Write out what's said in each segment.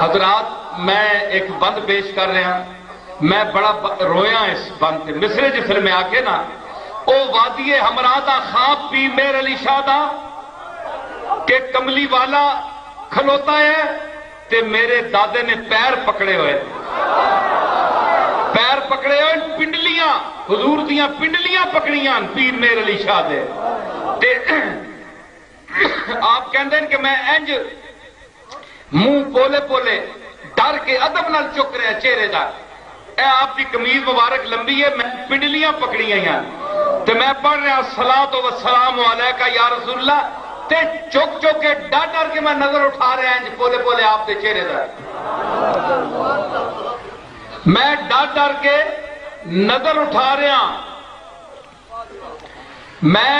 حضرات میں ایک بند پیش کر رہا ہوں، میں بڑا رویا اس بند سے مصرے جسر میں آ کے نا او وادی ہمراہ دا خواب پی میر علی شاہ دا کہ کملی والا کھلوتا ہے تے میرے دادے نے پیر پکڑے ہوئے پنڈلیاں حضور دیاں پنڈلیاں پکڑیاں پیر میر علی شاہ دے تے آپ کہندے ہیں کہ میں انج منہ پولے پولے ڈر کے ادب نال چک رہے ہیں چہرے دا اے آپ کی قمیض مبارک لمبی ہے میں پنڈلیاں پکڑیاں ہیں تے میں پڑھ رہا الصلاۃ والسلام علیکہ یا رسول اللہ تے چک چک کے ڈر ڈر کے میں نظر اٹھا رہا ہیں پولے پولے آپ کے چہرے دا میں ڈر ڈر کے نظر اٹھا رہا میں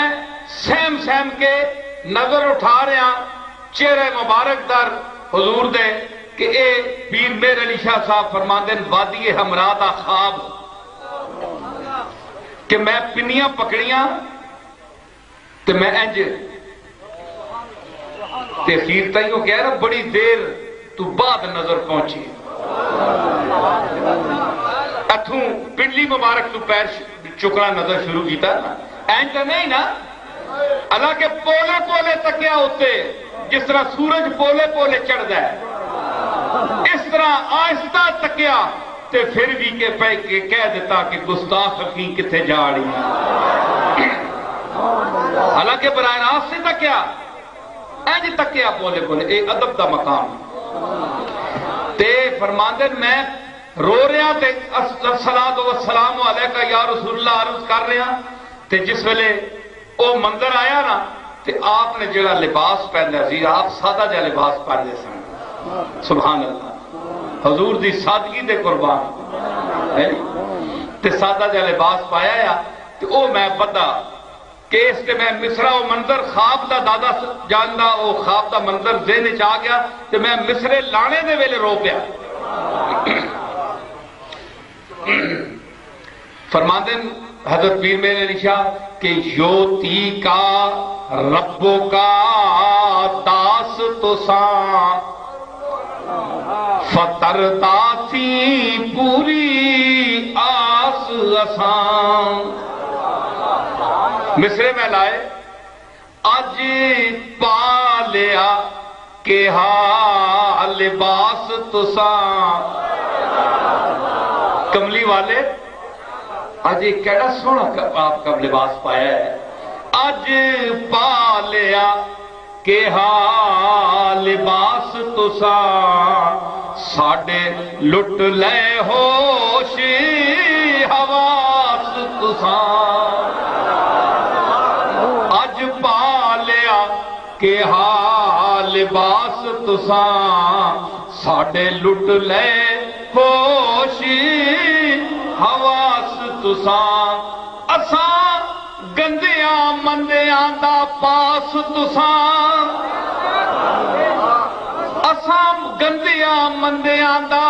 سہم سہم کے نظر اٹھا رہا چہرے مبارک در حضور دے کہ اے پیر میر علی شاہ صاحب فرماندے وادی ہمراہ دا خواب کہ میں پنیاں پکڑیاں تے میں انج تے خیر تائیوں کہہ رہا بڑی دیر تو بعد نظر پہنچی اتھوں پنڈلی مبارک تو پیر چکنا نظر شروع کیتا اینج تو نہیں نا اللہ کے پولے پولے تکیا ہوتے جس طرح سورج پولے پولے چڑھ جائے اس طرح آہستہ تکیا تے پھر بھی کہ پہ کے کہہ دیتا کہ گستاخ حقیق کتے جاڑی حالانکہ براہ راست سے تکیا اینج تکیا پولے پولے ایک ادب دا مقام تے فرماندے میں رو رہا تے الصلاۃ والسلام علیکہ یا رسول اللہ عرض کر رہا تے جس ویلے او منظر آیا نا تے آپ نے جڑا لباس پہندا سی آپ سادہ جا لباس پہنتے سن سبحان اللہ حضور دی سادگی دے قربان تے سادہ جا لباس پایا یا تے او میں بدا کہ اس تے میں مصرہ و منظر خواب دا دادا جاندا او خواب دا منظر ذہن چ آ گیا تے میں مصرے لانے دے ویلے رو پیا فرماندے حضرت پیر میر علی شاہ کہ یوتی کا ربو کا داس تو ساں فترتا سی پوری آس اساں مصرے میں لائے اج پا لیا کہ ہا لباس تو ساں کملی والے آج ایک کیڑا سونا آپ کا لباس پایا ہے آج پا لیا کہ ہا لباس تسا ساڑے لٹ لے ہوش حواس تسا آج پا لیا کہ ہا لباس تسا ساڑے لٹ لے ہوش حواس تساں اساں گندیاں مندیاں دا پاس تساں اساں گندیاں مندیاں دا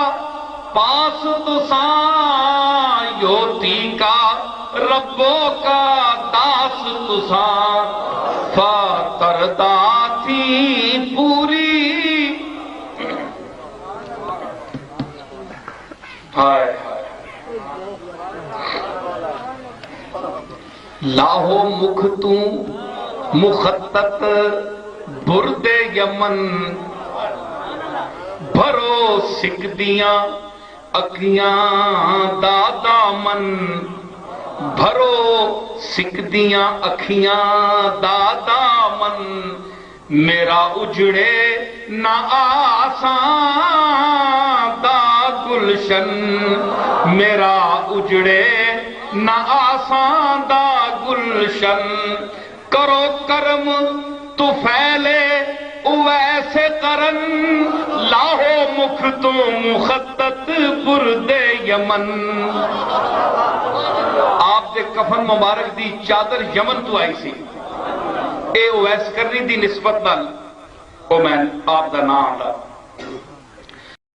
پاس تساں یوتی کا ربو کا داس تساں فترتا تھی پوری ہائے لاہو مکھ تو مخطط برد یمن بھرو سکدیاں اکھیاں دادا من بھرو سکدیاں اکھیاں دادا من میرا اجڑے نہ آساں دا گلشن میرا اجڑے نہ آسان دا گلشن کرو کرم تو پھیلے ویسے کرن لاہو مکھ تو مخطط برد یمن آپ دے کفن مبارک دی چادر یمن تو آئی سی اے اویس کرنی دی نسبت نال او میں آپ دا نام دا